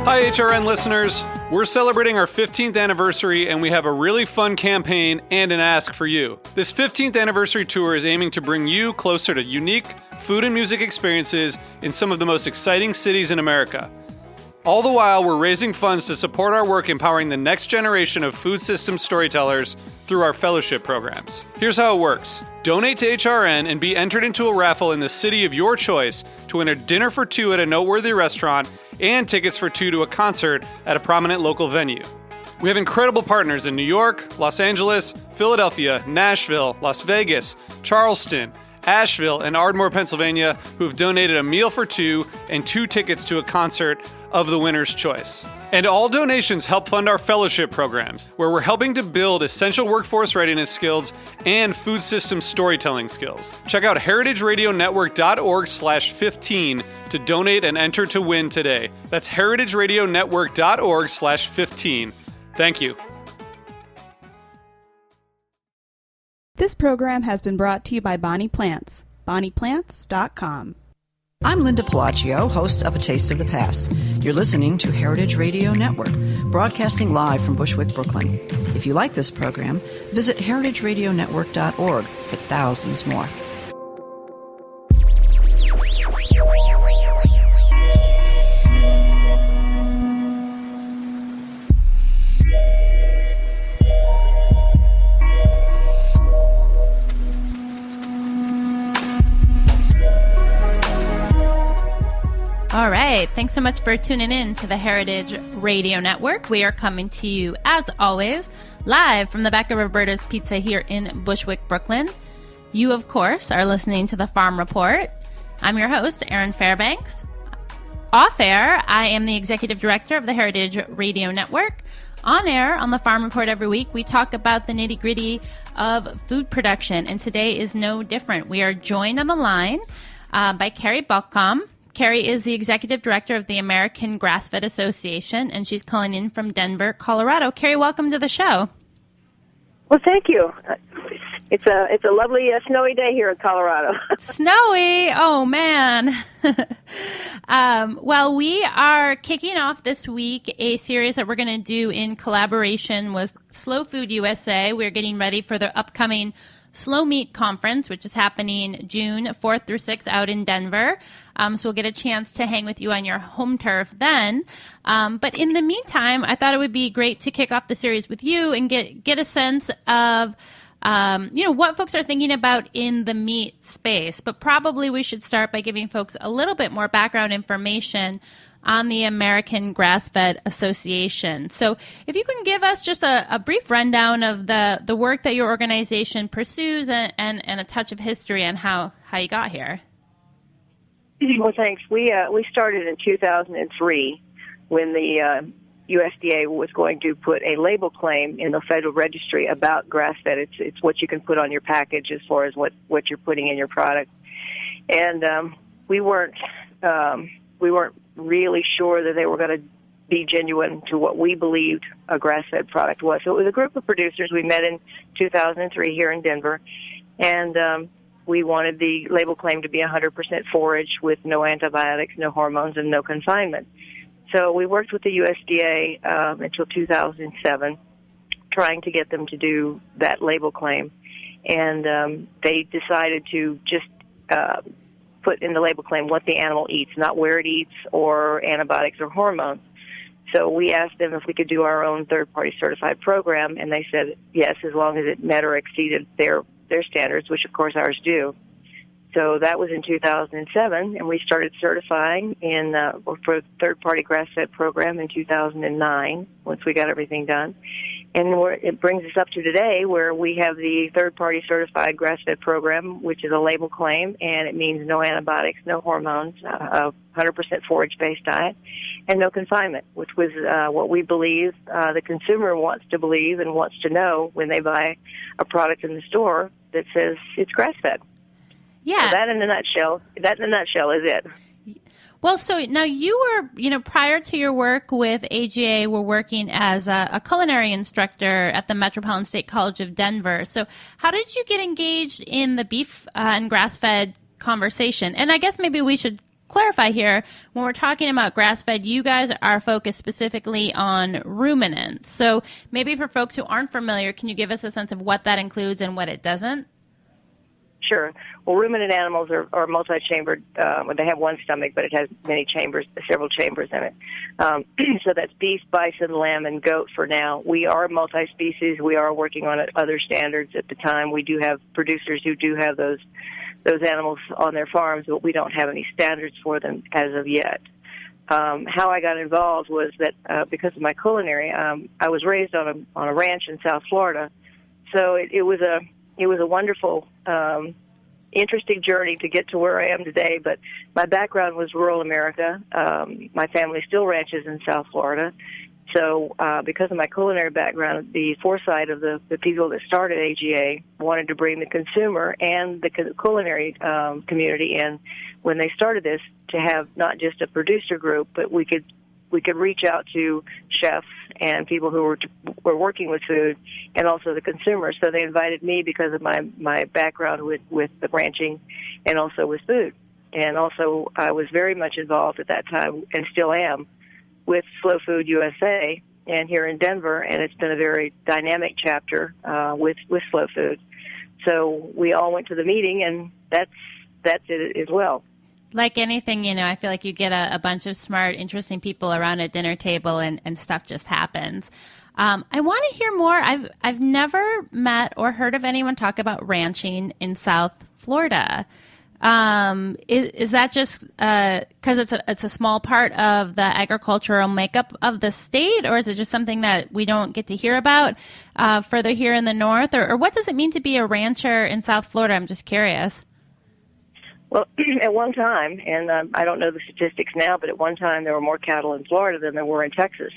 Hi, HRN listeners. We're celebrating our 15th anniversary, and we have a really fun campaign and an ask for you. This 15th anniversary tour is aiming to bring you closer to unique food and music experiences in some of the most exciting cities in America. All the while, we're raising funds to support our work empowering the next generation of food system storytellers through our fellowship programs. Here's how it works. Donate to HRN and be entered into a raffle in the city of your choice to win a dinner for two at a noteworthy restaurant and tickets for two to a concert at a prominent local venue. We have incredible partners in New York, Los Angeles, Philadelphia, Nashville, Las Vegas, Charleston, Asheville, and Ardmore, Pennsylvania, who have donated a meal for two and two tickets to a concert of the winner's choice. And all donations help fund our fellowship programs, where we're helping to build essential workforce readiness skills and food system storytelling skills. Check out heritageradionetwork.org/15 to donate and enter to win today. That's heritageradionetwork.org/15. Thank you. This program has been brought to you by Bonnie Plants, bonnieplants.com. I'm Linda Pelaccio, host of A Taste of the Past. You're listening to Heritage Radio Network, broadcasting live from Bushwick, Brooklyn. If you like this program, visit heritageradionetwork.org for thousands more. All right. Thanks so much for tuning in to the Heritage Radio Network. We are coming to you, as always, live from the back of Roberta's Pizza here in Bushwick, Brooklyn. You, of course, are listening to the Farm Report. I'm your host, Erin Fairbanks. Off air, I am the Executive Director of the Heritage Radio Network. On air, on the Farm Report every week, we talk about the nitty-gritty of food production, and today is no different. We are joined on the line by Carrie Balkcom. Carrie is the Executive Director of the American Grassfed Association, and she's calling in from Denver, Colorado. Carrie, welcome to the show. Well, thank you. It's a lovely snowy day here in Colorado. Snowy? Oh, man. Well, we are kicking off this week a series that we're going to do in collaboration with Slow Food USA. We're getting ready for the upcoming Slow Meat Conference, which is happening June 4th through 6th out in Denver. So we'll get a chance to hang with you on your home turf then. But in the meantime, I thought it would be great to kick off the series with you and get a sense of what folks are thinking about in the meat space. But probably we should start by giving folks a little bit more background information on the American Grassfed Association. So if you can give us just a brief rundown of the work that your organization pursues and a touch of history on how you got here. Well, thanks. We started in 2003 when the USDA was going to put a label claim in the Federal Registry about grass-fed. It's what you can put on your package as far as what you're putting in your product. And we weren't really sure that they were going to be genuine to what we believed a grass-fed product was. So it was a group of producers we met in 2003 here in Denver, and we wanted the label claim to be 100% forage with no antibiotics, no hormones, and no confinement. So we worked with the USDA until 2007, trying to get them to do that label claim, and they decided to just put in the label claim what the animal eats, not where it eats or antibiotics or hormones. So we asked them if we could do our own third-party certified program, and they said yes, as long as it met or exceeded their standards, which of course ours do. So that was in 2007, and we started certifying for a third-party grass-fed program in 2009 once we got everything done. And it brings us up to today where we have the third-party certified grass-fed program, which is a label claim, and it means no antibiotics, no hormones, 100% forage-based diet, and no confinement, which was what we believe the consumer wants to believe and wants to know when they buy a product in the store that says it's grass-fed. Yeah. So that in a nutshell is it. Well, so now you were, prior to your work with AGA, were working as a culinary instructor at the Metropolitan State College of Denver. So how did you get engaged in the beef and grass-fed conversation? And I guess maybe we should clarify here, when we're talking about grass-fed, you guys are focused specifically on ruminants. So maybe for folks who aren't familiar, can you give us a sense of what that includes and what it doesn't? Sure. Well, ruminant animals are multi-chambered. They have one stomach, but it has many chambers, several chambers in it. So that's beef, bison, lamb, and goat for now. We are multi-species. We are working on other standards at the time. We do have producers who do have those animals on their farms, but we don't have any standards for them as of yet. How I got involved was that because of my culinary, I was raised on a ranch in South Florida, so it was a wonderful, interesting journey to get to where I am today. But my background was rural America. My family still ranches in South Florida. So because of my culinary background, the foresight of the people that started AGA wanted to bring the consumer and the culinary community in when they started this, to have not just a producer group, but we could reach out to chefs and people who were working with food, and also the consumers. So they invited me because of my background with the ranching and also with food. And also I was very much involved at that time, and still am, with Slow Food USA and here in Denver, and it's been a very dynamic chapter with Slow Food. So we all went to the meeting, and that's it as well. Like anything, I feel like you get a bunch of smart, interesting people around a dinner table, and stuff just happens. I want to hear more. I've never met or heard of anyone talk about ranching in South Florida. Is that just because it's a small part of the agricultural makeup of the state, or is it just something that we don't get to hear about further here in the north? Or what does it mean to be a rancher in South Florida? I'm just curious. Well, at one time, and I don't know the statistics now, but at one time there were more cattle in Florida than there were in Texas.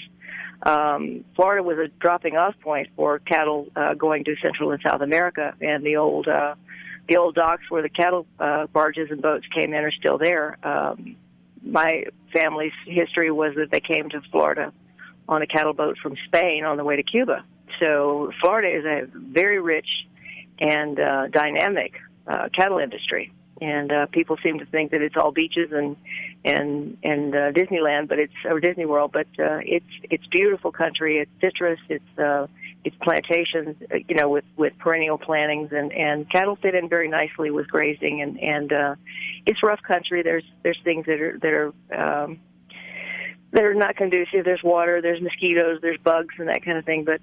Florida was a dropping off point for cattle going to Central and South America, and the old docks where the cattle barges and boats came in are still there. My family's history was that they came to Florida on a cattle boat from Spain on the way to Cuba. So Florida is a very rich and dynamic cattle industry. And people seem to think that it's all beaches and Disneyland, but or Disney World. But it's beautiful country. It's citrus. It's plantations. With perennial plantings, and cattle fit in very nicely with grazing. And it's rough country. There's things that are not conducive. There's water. There's mosquitoes. There's bugs and that kind of thing. But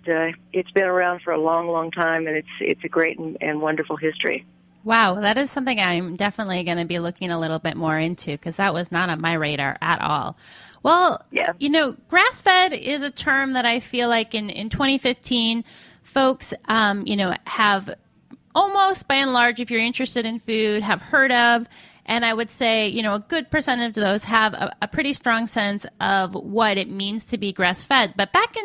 it's been around for a long, long time, and it's a great and wonderful history. Wow, that is something I'm definitely going to be looking a little bit more into, because that was not on my radar at all. Well, yeah. Grass-fed is a term that I feel like in 2015, folks, have almost by and large, if you're interested in food, have heard of. And I would say, a good percentage of those have a pretty strong sense of what it means to be grass-fed. But back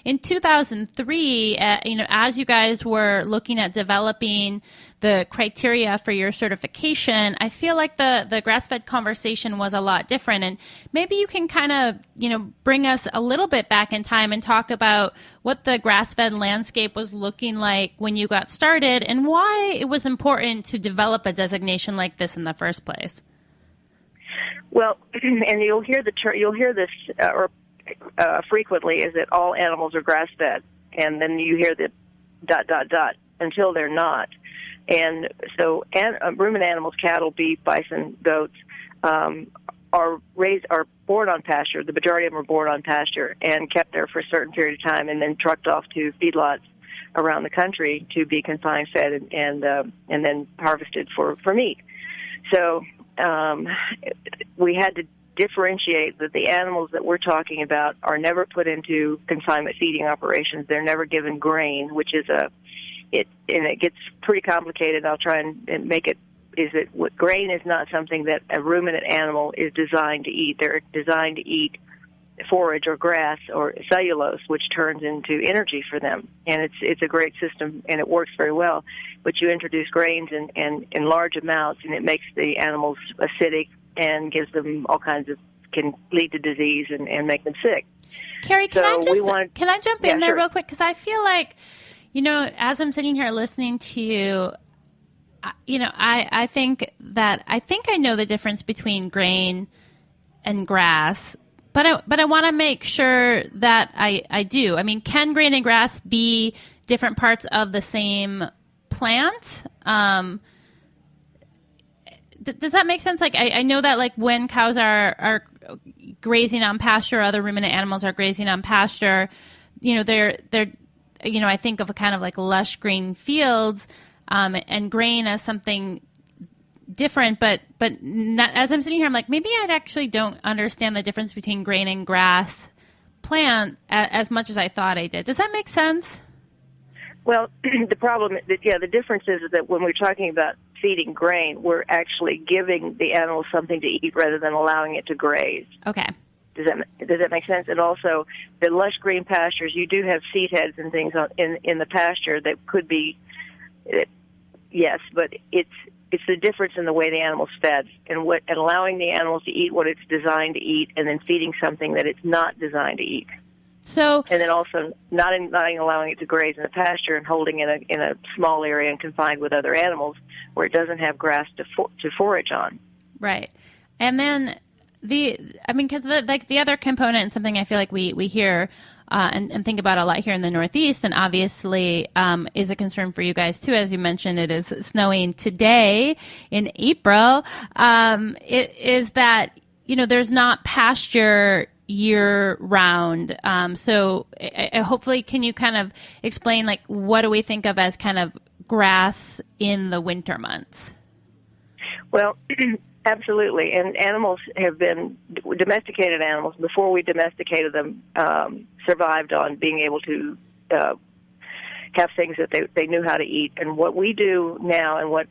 in 2003, as you guys were looking at developing the criteria for your certification, I feel like the grass-fed conversation was a lot different. And maybe you can kind of, bring us a little bit back in time and talk about what the grass-fed landscape was looking like when you got started, and why it was important to develop a designation like this in the first place. Well, and you'll hear this frequently, is that all animals are grass-fed, and then you hear the ... until they're not. And so ruminant animals, cattle, beef, bison, goats, are born on pasture. The majority of them are born on pasture and kept there for a certain period of time, and then trucked off to feedlots around the country to be confined, fed, and then harvested for meat. So we had to differentiate that the animals that we're talking about are never put into confinement feeding operations. They're never given grain, which is and it gets pretty complicated. I'll try and make it, is that grain is not something that a ruminant animal is designed to eat. They're designed to eat forage or grass or cellulose, which turns into energy for them. And it's a great system, and it works very well. But you introduce grains in large amounts, and it makes the animals acidic and gives them all kinds of, can lead to disease and make them sick. Carrie, can I jump in there sure. real quick? Because I feel like, as I'm sitting here listening to you, I think I know the difference between grain and grass, but I want to make sure that I do. I mean, can grain and grass be different parts of the same plant? Does that make sense? Like, I know that, like, when cows are grazing on pasture, other ruminant animals are grazing on pasture, they're I think of a kind of like lush green fields, and grain as something different, but not, as I'm sitting here, I'm like, maybe I actually don't understand the difference between grain and grass plant as much as I thought I did. Does that make sense? Well, the difference is that when we're talking about feeding grain, we're actually giving the animal something to eat rather than allowing it to graze. Okay. Does that make sense? And also, the lush green pastures, you do have seed heads and things in the pasture that could be, yes, but it's the difference in the way the animal's fed and allowing the animals to eat what it's designed to eat, and then feeding something that it's not designed to eat. So, and then also not allowing it to graze in the pasture and holding it in a small area and confined with other animals where it doesn't have grass to forage on. Right. And then because the other component, and something I feel like we hear and think about a lot here in the Northeast, and obviously is a concern for you guys too. As you mentioned, it is snowing today in April. It is that there's not pasture year round. So hopefully, can you kind of explain, like, what do we think of as kind of grass in the winter months? Well, absolutely. And animals have been, domesticated animals, before we domesticated them, survived on being able to have things that they knew how to eat. And what we do now, and what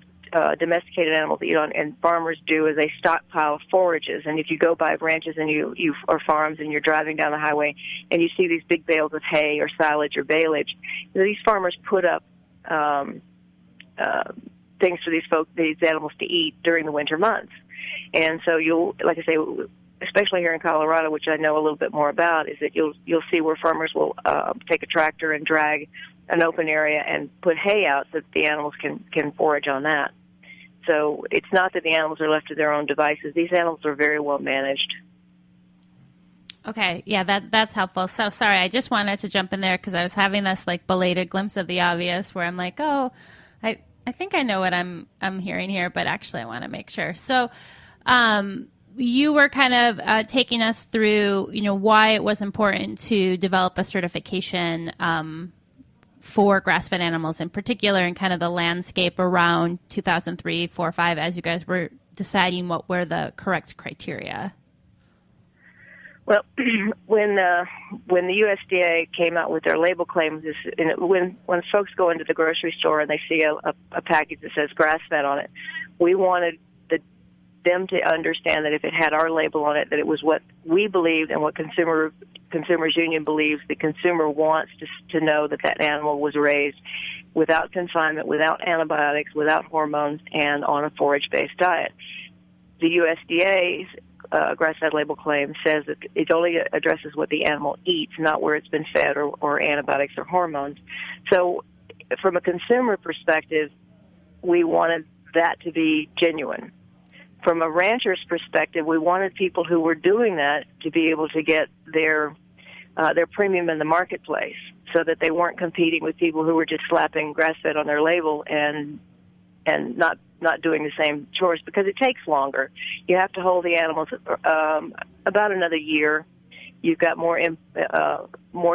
domesticated animals eat on, and farmers do, is they stockpile forages. And if you go by ranches and you or farms and you're driving down the highway and you see these big bales of hay or silage or baleage, these farmers put up things for these animals to eat during the winter months. And so you'll, like I say, especially here in Colorado, which I know a little bit more about, is that you'll see where farmers will take a tractor and drag an open area and put hay out so that the animals can forage on that. So it's not that the animals are left to their own devices. These animals are very well managed. Okay, yeah, that's helpful. So sorry, I just wanted to jump in there because I was having this like belated glimpse of the obvious, where I'm like, oh, I think I know what I'm hearing here, but actually I want to make sure. So you were kind of taking us through, why it was important to develop a certification for grass-fed animals in particular, and kind of the landscape around 2003, 4, 5, as you guys were deciding what were the correct criteria. Well, when the USDA came out with their label claims, when folks go into the grocery store and they see a package that says grass-fed on it, we wanted them to understand that if it had our label on it, that it was what we believed and what Consumers Union believes. The consumer wants to know that animal was raised without confinement, without antibiotics, without hormones, and on a forage-based diet. The USDA's grass-fed label claim says that it only addresses what the animal eats, not where it's been fed or antibiotics or hormones. So from a consumer perspective, we wanted that to be genuine. From a rancher's perspective, we wanted people who were doing that to be able to get their premium in the marketplace, so that they weren't competing with people who were just slapping grass-fed on their label and not doing the same chores, because it takes longer. You have to hold the animals about another year. You've got more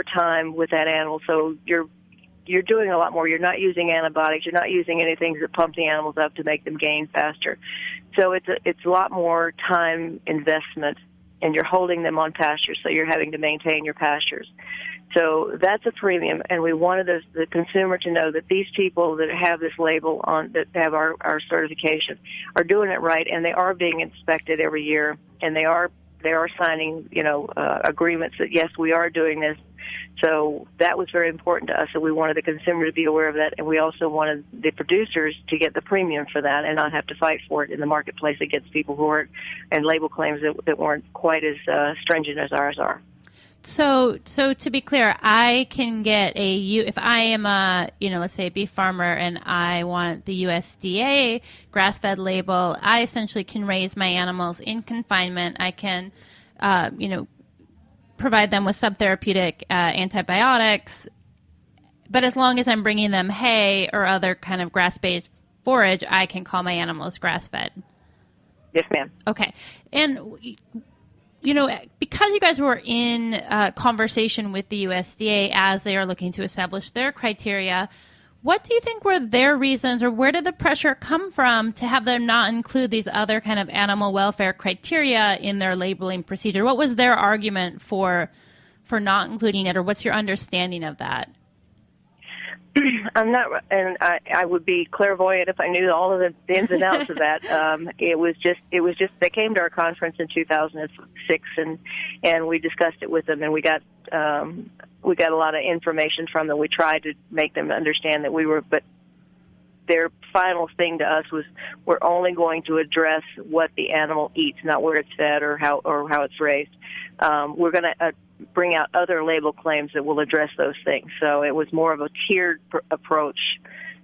time with that animal, so you're doing a lot more. You're not using antibiotics. You're not using anything that pump the animals up to make them gain faster. So it's a lot more time investment, and you're holding them on pastures, so you're having to maintain your pastures. So that's a premium, and we wanted the consumer to know that these people that have this label on, that have our certification, are doing it right, and they are being inspected every year, and they are signing agreements that yes, we are doing this. So that was very important to us, and we wanted the consumer to be aware of that, and we also wanted the producers to get the premium for that and not have to fight for it in the marketplace against people who aren't, and label claims that weren't quite as stringent as ours are. So to be clear, I can get if I am a, let's say a beef farmer and I want the USDA grass-fed label, I essentially can raise my animals in confinement. I can, provide them with subtherapeutic antibiotics, but as long as I'm bringing them hay or other kind of grass-based forage, I can call my animals grass-fed. Yes, ma'am. Okay. And because you guys were in conversation with the USDA as they are looking to establish their criteria, what do you think were their reasons, or where did the pressure come from to have them not include these other kind of animal welfare criteria in their labeling procedure? What was their argument for not including it, or what's your understanding of that? I'm not, and I would be clairvoyant if I knew all of the ins and outs of that. It was just they came to our conference in 2006, and we discussed it with them, and we got a lot of information from them. We tried to make them understand that but their final thing to us was, we're only going to address what the animal eats, not where it's fed or how it's raised. We're going to bring out other label claims that will address those things. So it was more of a tiered approach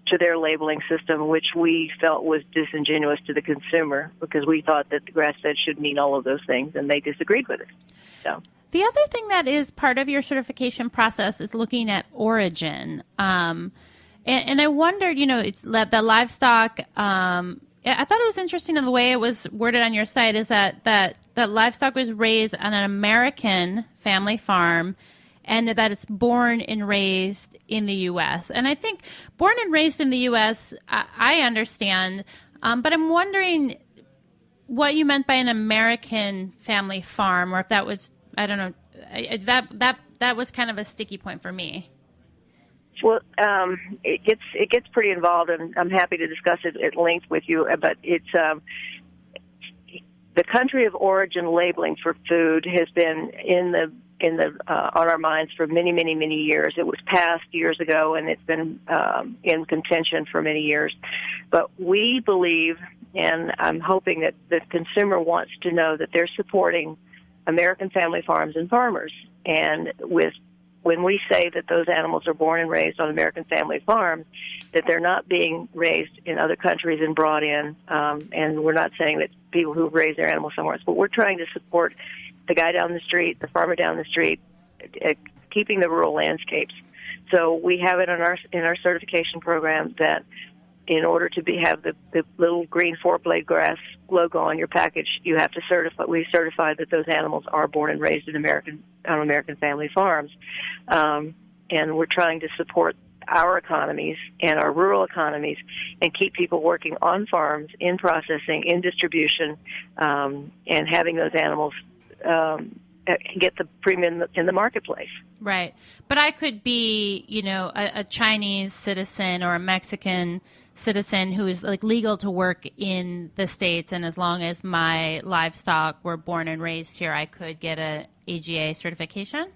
to their labeling system, which we felt was disingenuous to the consumer, because we thought that the grass-fed should mean all of those things, and they disagreed with it. So the other thing that is part of your certification process is looking at origin. And I wondered, it's the livestock. I thought it was interesting in the way it was worded on your site, is that livestock was raised on an American family farm, and that it's born and raised in the U.S. And I think born and raised in the U.S., I understand, but I'm wondering what you meant by an American family farm, or if that was, I don't know, that was kind of a sticky point for me. Well, it gets pretty involved, and I'm happy to discuss it at length with you. But it's the country of origin labeling for food has been on our minds for many, many, many years. It was passed years ago, and it's been in contention for many years. But we believe, and I'm hoping that the consumer wants to know, that they're supporting American family farms and farmers, and when we say that those animals are born and raised on American family farms, that they're not being raised in other countries and brought in, and we're not saying that people who raise their animals somewhere else, but we're trying to support the guy down the street, the farmer down the street, keeping the rural landscapes. So we have it in our certification program that in order to have the little green 4-blade grass logo on your package, you have to certify that those animals are born and raised on American family farms. And we're trying to support our economies and our rural economies and keep people working on farms, in processing, in distribution, and having those animals get the premium in the marketplace. Right. But I could be, a Chinese citizen or a Mexican citizen who is legal to work in the States, and as long as my livestock were born and raised here, I could get a AGA certification?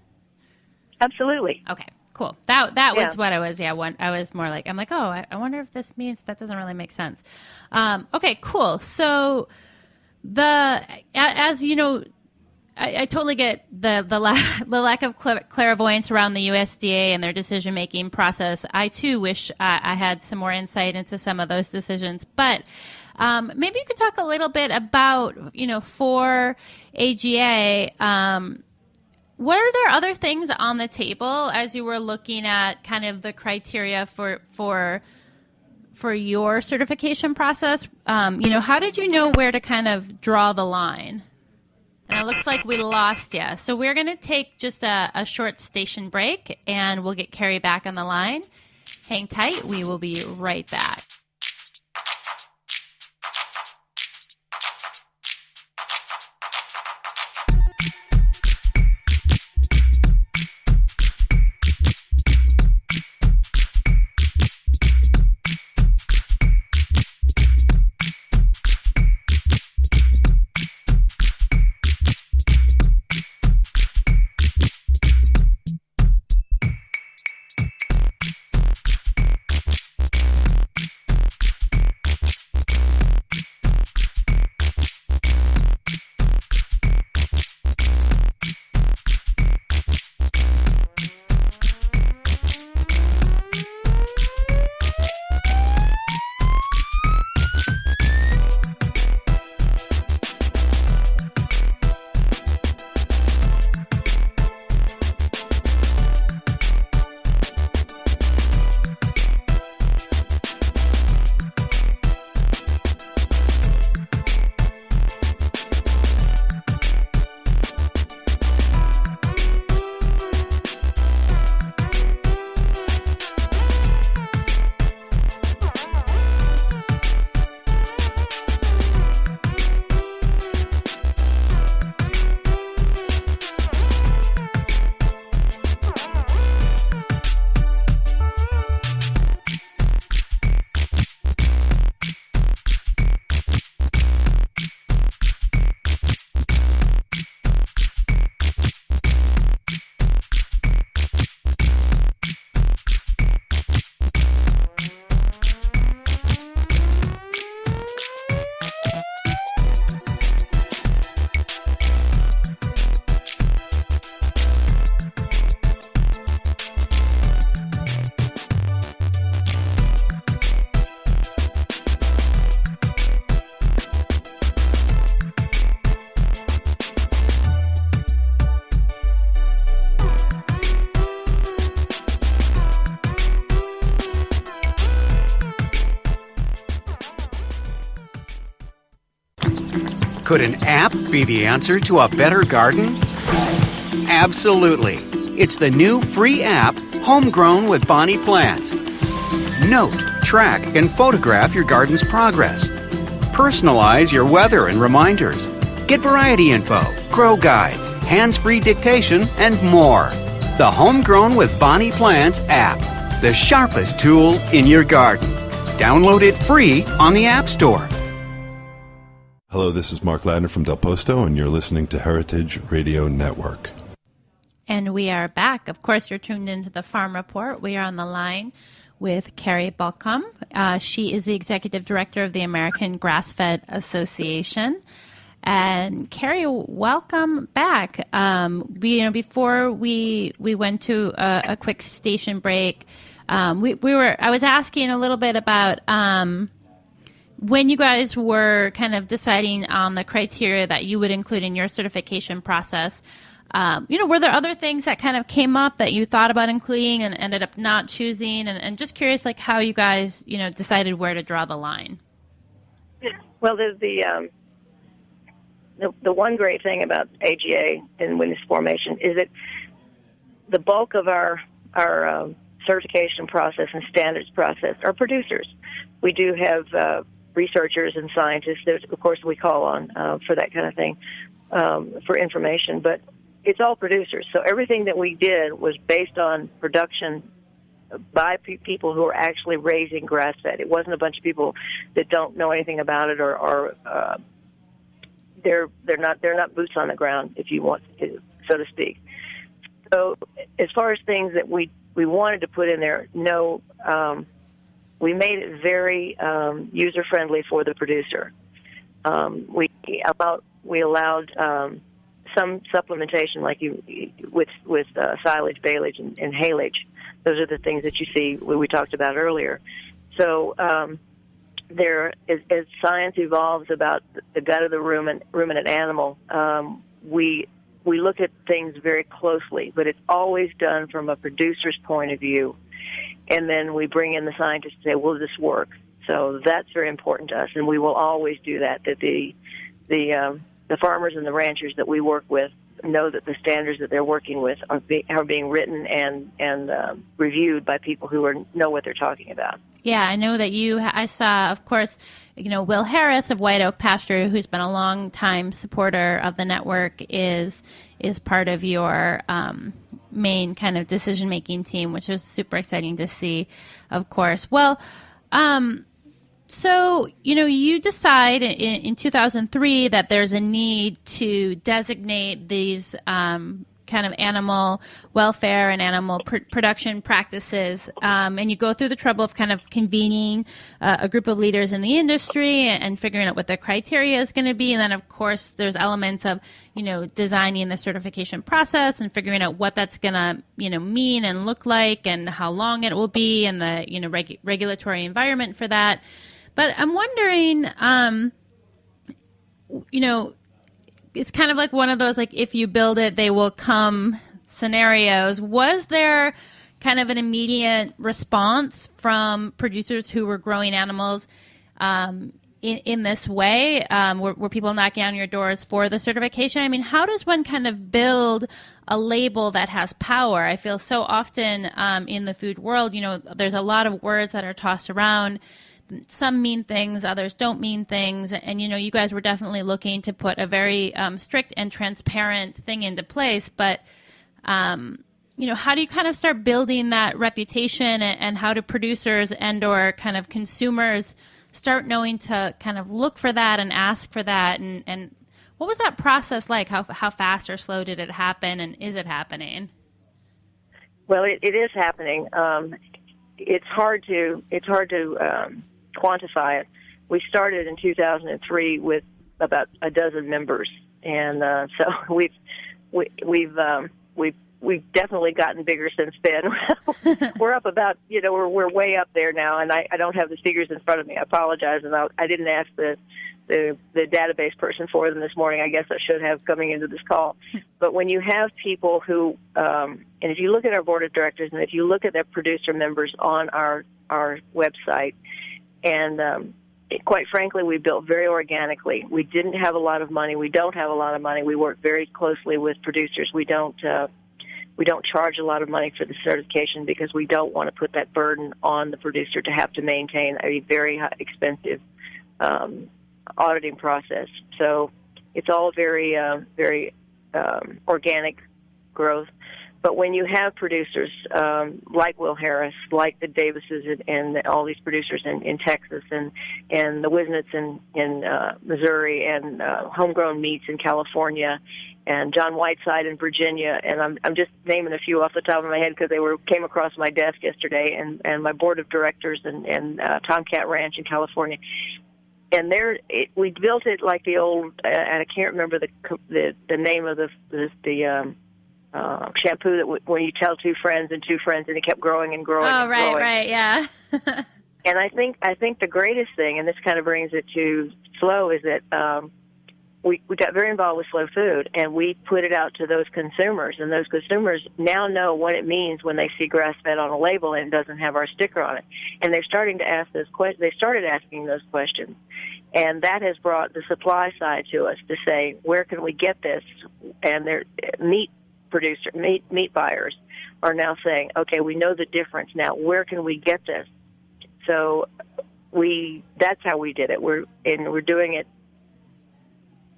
Absolutely. Okay, cool. That was what I was, I was more like, I wonder if this means, that doesn't really make sense. Okay, cool. So as you know, I totally get the lack of clairvoyance around the USDA and their decision-making process. I, too, wish I had some more insight into some of those decisions. But maybe you could talk a little bit about, for AGA, what are there other things on the table as you were looking at kind of the criteria for your certification process? How did you know where to kind of draw the line? And it looks like we lost you. So we're going to take just a short station break, and we'll get Carrie back on the line. Hang tight. We will be right back. Could an app be the answer to a better garden? Absolutely. It's the new free app, Homegrown with Bonnie Plants. Note, track, and photograph your garden's progress. Personalize your weather and reminders. Get variety info, grow guides, hands-free dictation, and more. The Homegrown with Bonnie Plants app, the sharpest tool in your garden. Download it free on the App Store. Hello, this is Mark Ladner from Del Posto, and you're listening to Heritage Radio Network. And we are back. Of course, you're tuned into the Farm Report. We are on the line with Carrie Balkcom. She is the Executive Director of the American Grassfed Association. And Carrie, welcome back. Before we went to a quick station break, I was asking a little bit about when you guys were kind of deciding on the criteria that you would include in your certification process. Were there other things that kind of came up that you thought about including and ended up not choosing? And just curious, like how you guys, decided where to draw the line. Well, the one great thing about AGA and when this formation is that the bulk of our certification process and standards process are producers. We do have researchers and scientists that, of course, we call on for that kind of thing, for information, but it's all producers. So everything that we did was based on production by people who are actually raising grass-fed. It wasn't a bunch of people that don't know anything about it or they're not boots on the ground, if you want to, so to speak. So as far as things that we wanted to put in there, we made it very user-friendly for the producer. We allowed some supplementation, like with silage, baleage, and haylage. Those are the things that you see we talked about earlier. So as science evolves about the gut of the ruminant animal, we look at things very closely, but it's always done from a producer's point of view. And then we bring in the scientists and say, will this work? So that's very important to us, and we will always do that, that the farmers and the ranchers that we work with know that the standards that they're working with are being written and reviewed by people who know what they're talking about. Yeah, I know that I saw, of course, Will Harris of White Oak Pasture, who's been a long time supporter of the network, is part of your main kind of decision-making team, which is super exciting to see, of course. Well, so, you decide in 2003 that there's a need to designate these kind of animal welfare and animal production practices, and you go through the trouble of kind of convening a group of leaders in the industry and figuring out what the criteria is going to be. And then, of course, there's elements of, designing the certification process and figuring out what that's going to, mean and look like and how long it will be and the, regulatory environment for that. But I'm wondering, it's kind of like one of those, like, if you build it, they will come scenarios. Was there kind of an immediate response from producers who were growing animals in this way? Were people knocking on your doors for the certification? I mean, how does one kind of build a label that has power? I feel so often in the food world, there's a lot of words that are tossed around. Some mean things, others don't mean things. And, you guys were definitely looking to put a very strict and transparent thing into place. But, how do you kind of start building that reputation, and how do producers and or kind of consumers start knowing to kind of look for that and ask for that? And what was that process like? How fast or slow did it happen? And is it happening? Well, it is happening. It's hard to quantify it. We started in 2003 with about a dozen members, and so we've definitely gotten bigger since then. We're up about, we're way up there now, and I don't have the figures in front of me. I apologize, and I didn't ask the database person for them this morning. I guess I should have coming into this call. But when you have people who, and if you look at our board of directors, and if you look at their producer members on our website, and quite frankly, we built very organically. We didn't have a lot of money. We don't have a lot of money. We work very closely with producers. We don't charge a lot of money for the certification because we don't want to put that burden on the producer to have to maintain a very expensive auditing process. So it's all very organic growth. But when you have producers like Will Harris, like the Davises and all these producers in Texas and the Wisnets in Missouri and homegrown meats in California and John Whiteside in Virginia, and I'm just naming a few off the top of my head because they came across my desk yesterday, and my board of directors and Tomcat Ranch in California. And we built it like the old, and I can't remember the name of the shampoo that when you tell two friends, and it kept growing and growing. Oh, and right, growing. right, yeah. And I think the greatest thing, and this kind of brings it to Slow, is that we got very involved with Slow Food, and we put it out to those consumers, and those consumers now know what it means when they see grass-fed on a label and it doesn't have our sticker on it. And they're starting to ask those questions. They started asking those questions, and that has brought the supply side to us to say, where can we get this? And their meat buyers are now saying, okay, we know the difference now. Where can we get this? So that's how we did it. We're doing it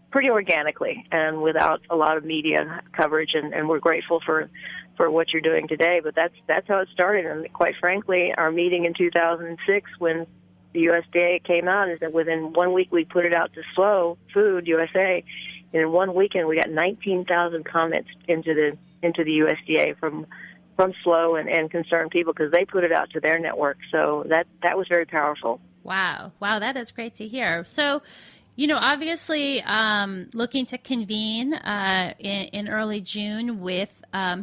pretty organically and without a lot of media coverage, and we're grateful for what you're doing today. But that's how it started. And quite frankly, our meeting in 2006 when the USDA came out is that within 1 week we put it out to Slow Food USA. And in 1 weekend, we got 19,000 comments into the USDA from Slow and concerned people because they put it out to their network. So that was very powerful. Wow, that is great to hear. So, obviously, looking to convene in early June with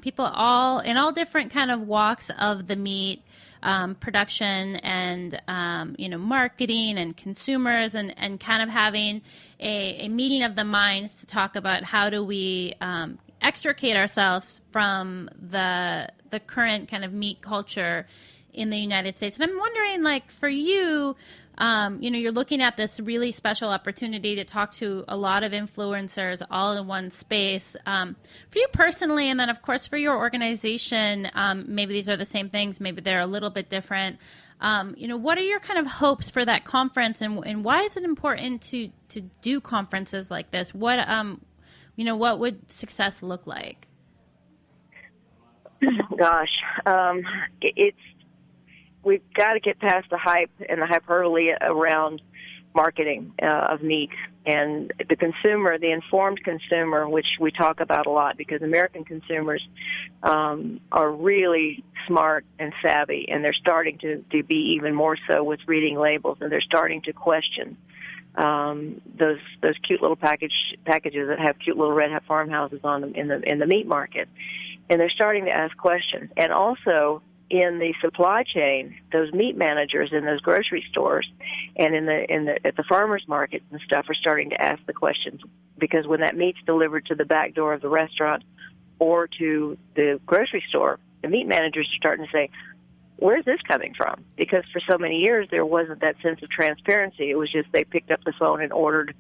people in all different kind of walks of the meat production and marketing and consumers and kind of having a meeting of the minds to talk about how do we extricate ourselves from the current kind of meat culture in the United States. And I'm wondering, like, for you, you're looking at this really special opportunity to talk to a lot of influencers all in one space. For you personally, and then, of course, for your organization, maybe these are the same things, maybe they're a little bit different. What are your kind of hopes for that conference, and why is it important to do conferences like this? What would success look like? Gosh, we've got to get past the hype and the hyperbole around marketing of meat. And the consumer, the informed consumer, which we talk about a lot because American consumers are really smart and savvy, and they're starting to be even more so with reading labels, and they're starting to question those cute little packages that have cute little red hat farmhouses on them in the meat market. And they're starting to ask questions. And also, in the supply chain, those meat managers in those grocery stores and at the farmers markets and stuff are starting to ask the questions, because when that meat's delivered to the back door of the restaurant or to the grocery store, the meat managers are starting to say, where's this coming from? Because for so many years there wasn't that sense of transparency. It was just they picked up the phone and ordered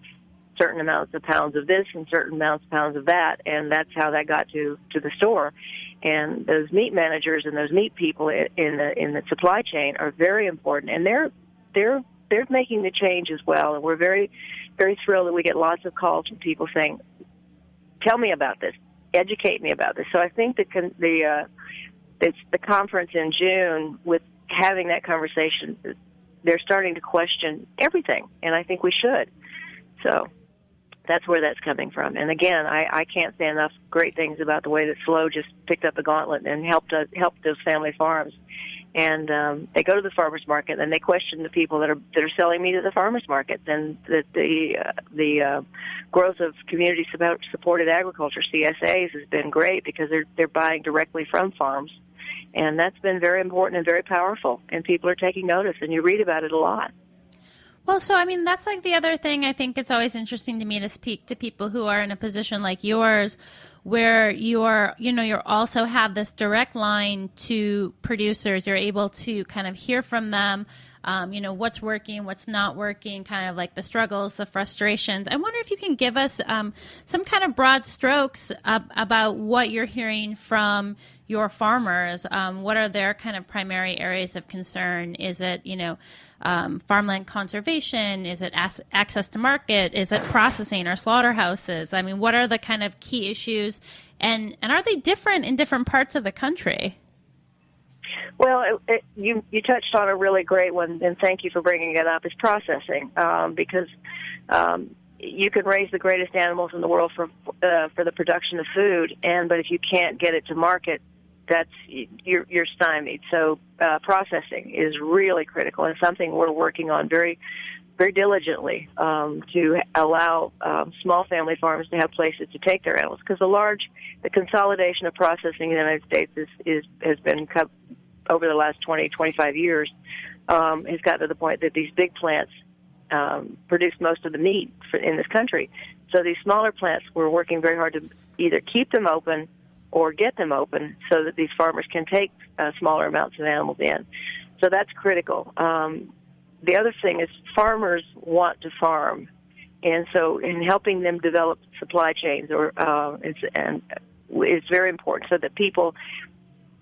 certain amounts of pounds of this and certain amounts of pounds of that, and that's how that got to the store. And those meat managers and those meat people in the supply chain are very important, and they're making the change as well. And we're very, very thrilled that we get lots of calls from people saying, "Tell me about this, educate me about this." So I think the conference in June, with having that conversation, they're starting to question everything, and I think we should. So that's where that's coming from. And again, I can't say enough great things about the way that Slow just picked up the gauntlet and helped those family farms. And they go to the farmers market and they question the people that are selling meat at the farmers market. And the growth of community supported agriculture, CSAs, has been great because they're buying directly from farms. And that's been very important and very powerful. And people are taking notice, and you read about it a lot. Well, so, I mean, that's like the other thing. I think it's always interesting to me to speak to people who are in a position like yours where you're also have this direct line to producers. You're able to kind of hear from them, what's working, what's not working, kind of like the struggles, the frustrations. I wonder if you can give us some kind of broad strokes about what you're hearing from your farmers. What are their kind of primary areas of concern? Is it, farmland conservation? Is it access to market? Is it processing or slaughterhouses? I mean, what are the kind of key issues? And are they different in different parts of the country? Well, you touched on a really great one, and thank you for bringing it up, is processing, because you can raise the greatest animals in the world for the production of food, but if you can't get it to market, you're stymied. So processing is really critical, and something we're working on very, very diligently to allow small family farms to have places to take their animals, because the consolidation of processing in the United States has been over the last 20, 25 years, has gotten to the point that these big plants produce most of the meat in this country. So these smaller plants, we're working very hard to either keep them open or get them open so that these farmers can take smaller amounts of animals in. So that's critical. The other thing is farmers want to farm, and so in helping them develop supply chains it's very important so that people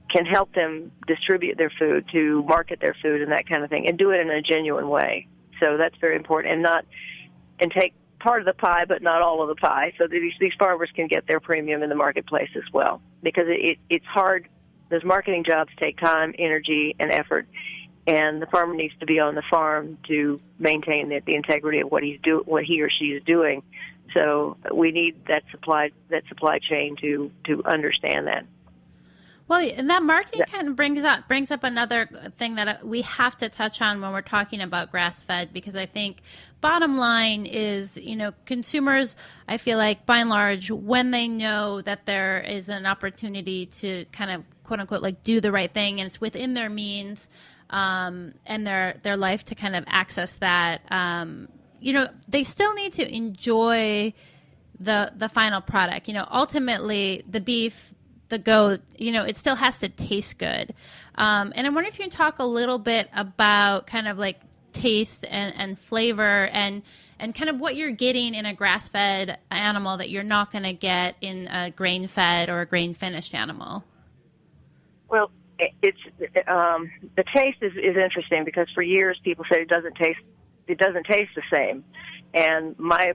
can help them distribute their food, to market their food and that kind of thing, and do it in a genuine way. So that's very important, and take part of the pie, but not all of the pie, so that these farmers can get their premium in the marketplace as well. Because it's hard. Those marketing jobs take time, energy, and effort, and the farmer needs to be on the farm to maintain the integrity of what he or she is doing. So we need that supply chain to understand that. Well, and that marketing kind of brings up another thing that we have to touch on when we're talking about grass-fed, because I think bottom line is, consumers, I feel like by and large, when they know that there is an opportunity to kind of quote unquote like do the right thing and it's within their means and their life to kind of access that, they still need to enjoy the final product. Ultimately the beef, the goat, it still has to taste good. And I wonder if you can talk a little bit about kind of like taste and flavor and kind of what you're getting in a grass-fed animal that you're not going to get in a grain-fed or a grain-finished animal. Well, it's the taste is interesting, because for years people said it doesn't taste the same, and my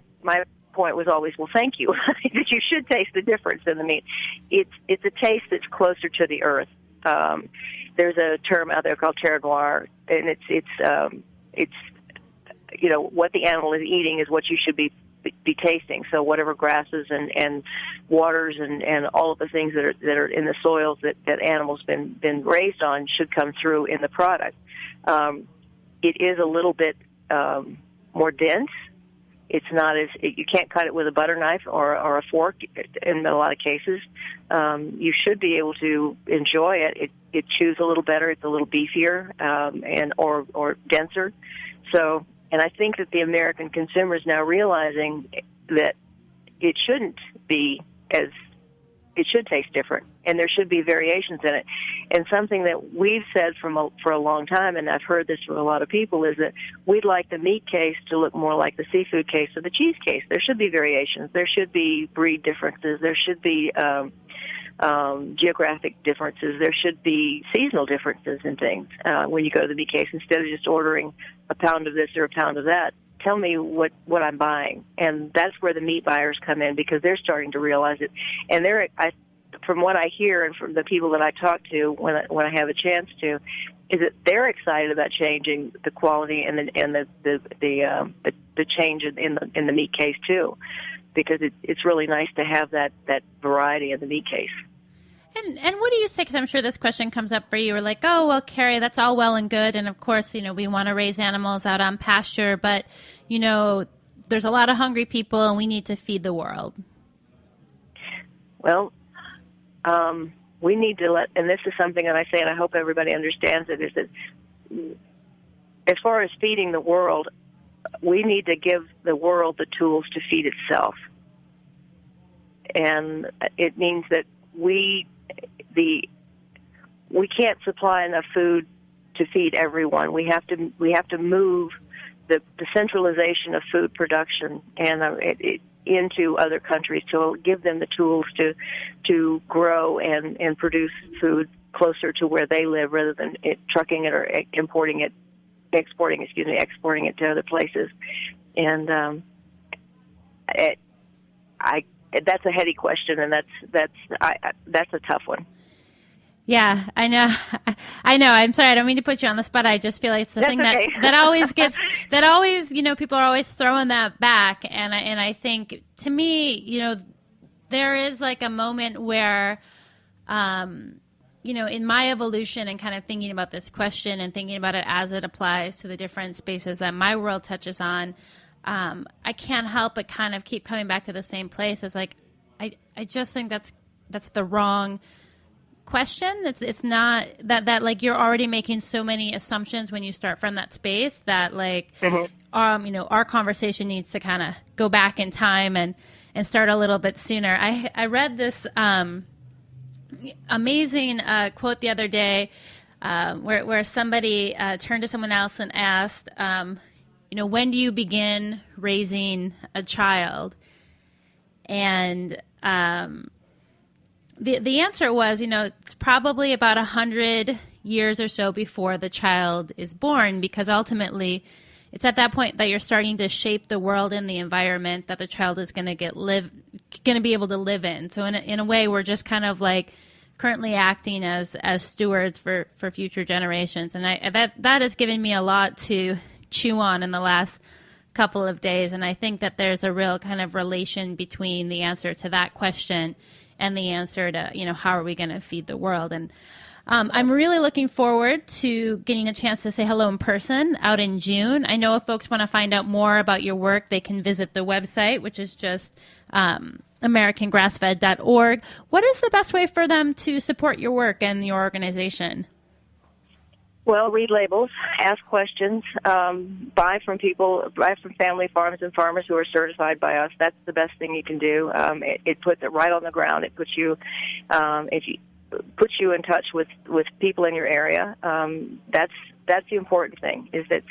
point was always, well, thank you, that you should taste the difference in the meat. It's a taste that's closer to the earth. There's a term out there called terre noire, and it's what the animal is eating is what you should be tasting. So whatever grasses and waters and all of the things that are in the soils that animals been raised on should come through in the product. It is a little bit more dense. It's not you can't cut it with a butter knife or a fork in a lot of cases. You should be able to enjoy it. It chews a little better. It's a little beefier or denser. So, and I think that the American consumer is now realizing that it shouldn't be it should taste different, and there should be variations in it. And something that we've said for a long time, and I've heard this from a lot of people, is that we'd like the meat case to look more like the seafood case or the cheese case. There should be variations. There should be breed differences. There should be geographic differences. There should be seasonal differences in things. When you go to the meat case, instead of just ordering a pound of this or a pound of that, tell me what I'm buying. And that's where the meat buyers come in, because they're starting to realize it. And from what I hear and from the people that I talk to when I have a chance to, is that they're excited about changing the quality and the change in the meat case too, because it's really nice to have that variety in the meat case. And what do you say? Because I'm sure this question comes up for you. We're like, oh, well, Carrie, that's all well and good. And, of course, we want to raise animals out on pasture. But, there's a lot of hungry people, and we need to feed the world. Well, we need to and this is something that I say, and I hope everybody understands it, is that as far as feeding the world, we need to give the world the tools to feed itself. and it means that we can't supply enough food to feed everyone. We have to move the centralization of food production and into other countries to give them the tools to grow and produce food closer to where they live, rather than trucking it or exporting it to other places. And that's a heady question, and that's a tough one. Yeah, I know. I'm sorry, I don't mean to put you on the spot. I just feel like it's the thing okay. that always people are always throwing that back. And I think, to me, there is like a moment where, in my evolution and kind of thinking about this question and thinking about it as it applies to the different spaces that my world touches on, I can't help but kind of keep coming back to the same place. It's like, I just think that's the wrong question. It's not that like you're already making so many assumptions when you start from that space that like our conversation needs to kind of go back in time and start a little bit sooner. I read this amazing quote the other day where somebody turned to someone else and asked, when do you begin raising a child? And the answer was, it's probably about 100 years or so before the child is born, because ultimately it's at that point that you're starting to shape the world and the environment that the child is going to be able to live in. So in a way, we're just kind of like currently acting as stewards for future generations. And that has given me a lot to chew on in the last couple of days. And I think that there's a real kind of relation between the answer to that question and the answer to, how are we going to feed the world? And I'm really looking forward to getting a chance to say hello in person out in June. I know if folks want to find out more about your work, they can visit the website, which is just AmericanGrassfed.org. What is the best way for them to support your work and your organization? Well, read labels, ask questions, buy from family farms and farmers who are certified by us. That's the best thing you can do. It puts it right on the ground. It puts you, puts you in touch with people in your area. That's the important thing. Is that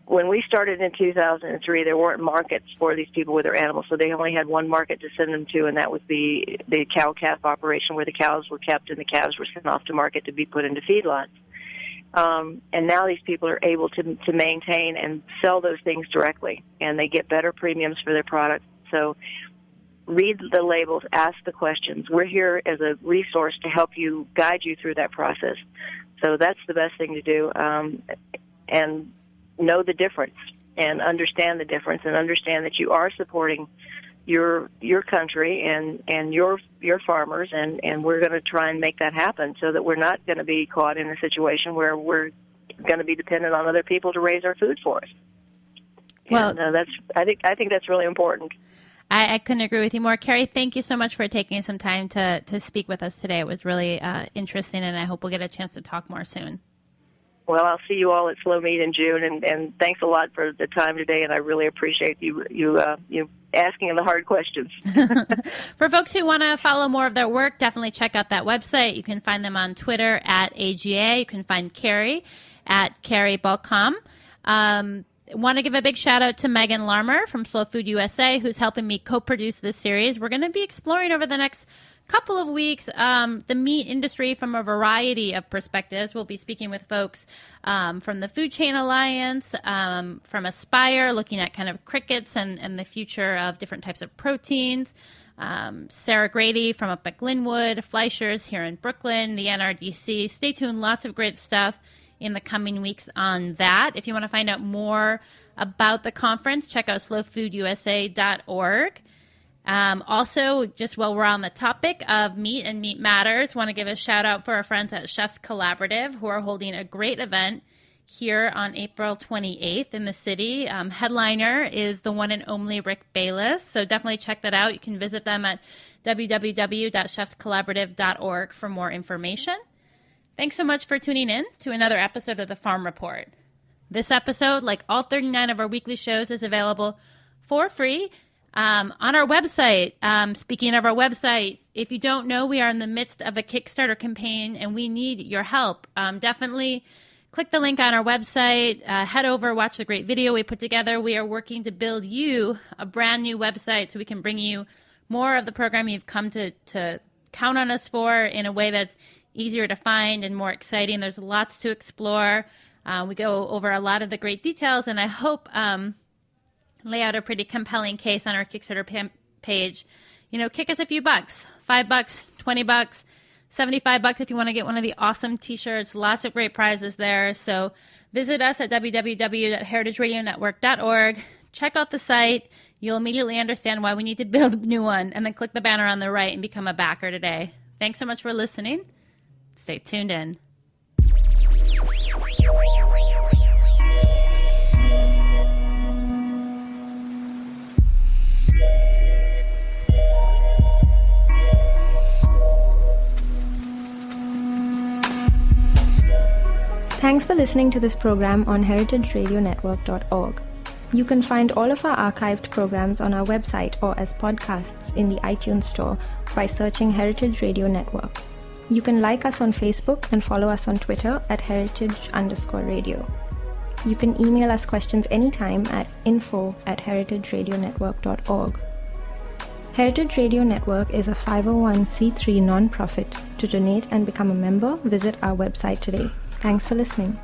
when we started in 2003, there weren't markets for these people with their animals, so they only had one market to send them to, and that was the cow-calf operation, where the cows were kept and the calves were sent off to market to be put into feedlots. And now these people are able to maintain and sell those things directly, and they get better premiums for their products. So read the labels, ask the questions. We're here as a resource to help you, guide you through that process. So that's the best thing to do, and know the difference and understand the difference, and understand that you are supporting your country and your farmers, and we're going to try and make that happen so that we're not going to be caught in a situation where we're going to be dependent on other people to raise our food for us. Well, and I think that's really important. I couldn't agree with you more. Carrie, thank you so much for taking some time to speak with us today. It was really interesting, and I hope we'll get a chance to talk more soon. Well, I'll see you all at Slow Meat in June, and thanks a lot for the time today, and I really appreciate you asking the hard questions. For folks who want to follow more of their work, definitely check out that website. You can find them on Twitter at AGA. You can find Carrie at Carrie Balkcom. Want to give a big shout out to Megan Larmer from Slow Food USA, who's helping me co-produce this series. We're going to be exploring over the next couple of weeks the meat industry from a variety of perspectives. We'll be speaking with folks from the Food Chain Alliance, from Aspire, looking at kind of crickets and the future of different types of proteins. Sarah Grady from up at Glenwood, Fleischer's here in Brooklyn, the NRDC. Stay tuned. Lots of great stuff in the coming weeks on that. If you want to find out more about the conference, check out slowfoodusa.org. Also, just while we're on the topic of meat and meat matters, want to give a shout out for our friends at Chefs Collaborative, who are holding a great event here on April 28th in the city. Headliner is the one and only Rick Bayless, so definitely check that out. You can visit them at www.chefscollaborative.org for more information. Thanks so much for tuning in to another episode of The Farm Report. This episode, like all 39 of our weekly shows, is available for free On our website, speaking of our website, if you don't know, we are in the midst of a Kickstarter campaign and we need your help. Definitely click the link on our website, head over, watch the great video we put together. We are working to build you a brand new website so we can bring you more of the program you've come to count on us for in a way that's easier to find and more exciting. There's lots to explore. We go over a lot of the great details, and I hope lay out a pretty compelling case on our Kickstarter page. You know, kick us a few bucks, $5, $20, $75 if you want to get one of the awesome t-shirts. Lots of great prizes there. So visit us at www.heritageradionetwork.org. Check out the site. You'll immediately understand why we need to build a new one, and then click the banner on the right and become a backer today. Thanks so much for listening. Stay tuned in. Thanks for listening to this program on heritageradionetwork.org. You can find all of our archived programs on our website or as podcasts in the iTunes Store by searching Heritage Radio Network. You can like us on Facebook and follow us on Twitter at heritage_radio. You can email us questions anytime at info@heritageradionetwork.org. Heritage Radio Network is a 501c3 nonprofit. To donate and become a member, visit our website today. Thanks for listening.